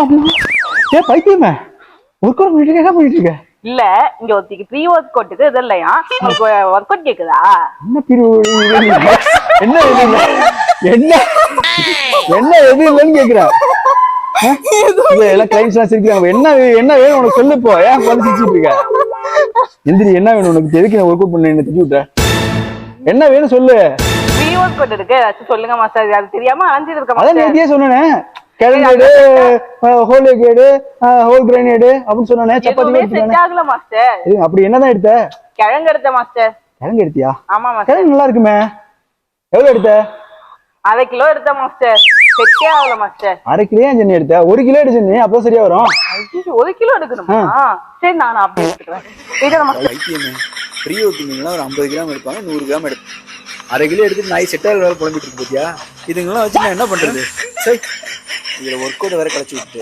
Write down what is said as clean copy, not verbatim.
ஏன் பைத்தியமே work out பண்ணிட்டு என்ன பண்ணிட்டு இருக்க? இல்ல இங்க ஒருத்திக்கு ப்ரீ ஒர்க் அவுட்டுக்கு இது இல்லையா உங்களுக்கு ஒர்க் அவுட் கேக்குதா? என்ன என்ன என்ன என்ன எது இல்லைன்னு கேக்குறேன். எல்லாம் கிளைண்ட்ஸ் எல்லாம் சிரிக்கிறாங்க. என்ன என்ன வேணும் உனக்கு சொல்லு. இப்போ ஏன் வந்து சிரிச்சிட்டு இருக்க? எந்திரி, என்ன வேணும் உனக்கு? எதுக்கு நான் ஒர்க் அவுட் பண்ண என்ன திட்டி விட்ட? என்ன வேணும் சொல்லு. ப்ரீ ஒர்க் அவுட் இருக்கு சொல்லுங்க மாஸ்டர். அது தெரியாம அலைஞ்சிட்டு இருக்க அதான் மாஸ்டர். நேத்தியே சொன்னேன். கிழங்கு ஹோல் எக் ஹோல் கிரைன் அப்படின்னு சொன்னேன். சப்பாத்தி செட் ஆகல மாஸ்டர். அப்படி என்னதான் எடுத்த? கிழங்கு எடுத்த மாஸ்டர். கிழங்கு எடுத்தியா? ஆமா மாஸ்டர். கிழங்கு நல்லா இருக்குமே. எவ்வளவு எடுத்த? 1/2 கிலோ எடுத்த மாஸ்டர். செட்டே ஆகல மாஸ்டர். 1/2 கிலோ ஏன் ஜென்னி எடுத்த? 1 கிலோ எடு ஜென்னி, அப்போ சரியா வரும். 1 கிலோ எடுக்கணுமா? சரி நான் அப்படியே எடுத்துக்கிறேன். ப்ரீ ஒர்க்கிங்லாம் ஒரு 50 கிராம் எடுப்பாங்க, 100 கிராம் எடுப்பாங்க. 1/2 கிலோ எடுத்துட்டு நாய் செட்டாக வேலை புலம்பிட்டு இருக்கு பார்த்தியா? இதுங்கெல்லாம் வச்சு நான் என்ன பண்றது? சரி, இதுல ஒர்க் அவுட் வேற கழிச்சு விட்டு